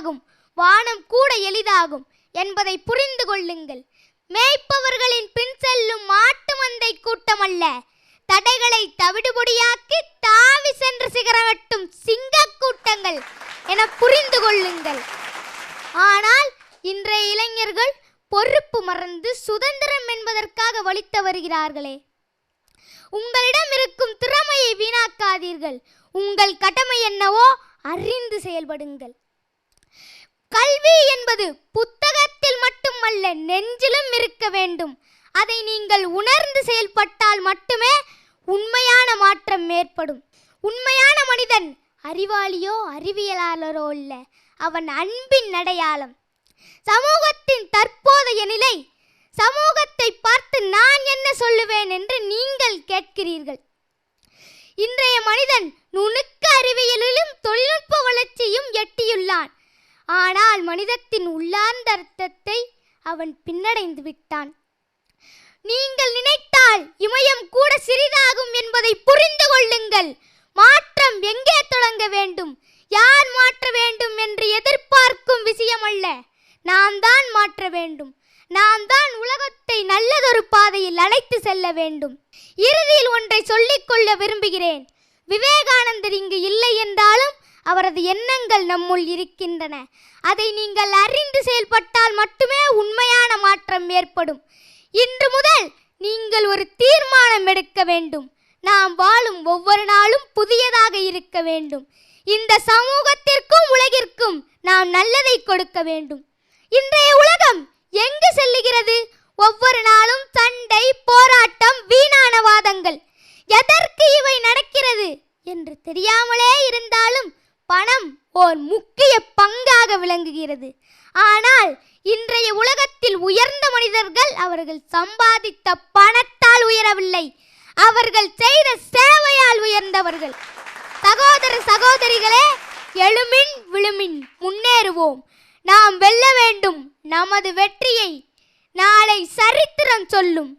எளிதாகும், வானம் கூட எளிதாகும் என்பதை புரிந்து கொள்ளுங்கள். மேய்ப்பவர்களின் பின் செல்லும் மாட்டு மந்தை கூட்டம் அல்ல, தடைகளை தவிடுபொடியாக்கி தாவி சென்று சிகரவெட்டும் சிங்க கூட்டங்கள் என புரிந்து கொள்ளுங்கள். ஆனால் இன்றைய இளைஞர்கள் பொறுப்பு மறந்து சுதந்திரம் என்பதற்காக வலித்து வருகிறார்களே. உங்களிடம் இருக்கும் திறமையை வீணாக்காதீர்கள். உங்கள் கடமை என்னவோ அறிந்து செயல்படுங்கள். கல்வி என்பது புத்தகத்தில் மட்டுமல்ல, நெஞ்சிலும் இருக்க வேண்டும். அதை நீங்கள் உணர்ந்து செயல்பட்டால் மட்டுமே உண்மையான மாற்றம் ஏற்படும். உண்மையான மனிதன் அறிவாளியோ அறிவியலாளரோ அல்ல, அவன் அன்பின் அடையாளம். சமூகத்தின் தற்போதைய நிலை, சமூகத்தை பார்த்து நான் என்ன சொல்லுவேன் என்று நீங்கள் கேட்கிறீர்கள். இன்றைய மனிதன் நுணுக்க அறிவியலிலும் தொழில்நுட்ப வளர்ச்சியும் எட்டியுள்ளான். ஆனால் மனிதத்தின் உள்ளார்ந்த அர்த்தத்தை அவன் பின்னடைந்து விட்டான். நீங்கள் நினைத்தால் இமயம் கூட சிறிதாகும் என்பதை புரிந்து கொள்ளுங்கள். மாற்றம் எங்கே தொடங்க வேண்டும், யார் மாற்ற வேண்டும் என்று எதிர்பார்க்கும் விஷயம் அல்ல, நாம் தான் மாற்ற வேண்டும். நாம் தான் உலகத்தை நல்லதொரு பாதையில் அழைத்து செல்ல வேண்டும். இறுதியில் ஒன்றை சொல்லிக்கொள்ள விரும்புகிறேன். விவேகானந்தர் இங்கு இல்லை என்றாலும் அவரது எண்ணங்கள் நம்முள் இருக்கின்றன. அதை நீங்கள் அறிந்து செயல்பட்டால் மட்டுமே உண்மையான மாற்றம் ஏற்படும். இன்று முதல் நீங்கள் ஒரு தீர்மானம் எடுக்க வேண்டும். நாம் வாழும் ஒவ்வொரு நாளும் புதியதாக இருக்க வேண்டும். இந்த சமூகத்திற்கும் உலகிற்கும் நாம் நல்லதை கொடுக்க வேண்டும். இன்றைய உலகம் எங்கு செல்லுகிறது? ஒவ்வொரு நாளும் சண்டை, போராட்டம், வீணான வாதங்கள். எதற்கு இவை நடக்கிறது என்று தெரியாமலே இருந்தாலும் பணம் ஓர் முக்கிய பங்காக விளங்குகிறது. ஆனால் இன்றைய உலகத்தில் உயர்ந்த மனிதர்கள் அவர்கள் சம்பாதித்த பணத்தால் உயரவில்லை, அவர்கள் செய்த சேவையால் உயர்ந்தவர்கள். சகோதர சகோதரிகளே, எழுமின் விழுமின் முன்னேறுவோம். நாம் வெல்ல வேண்டும். நமது வெற்றியை நாளை சரித்திரம் சொல்லும்.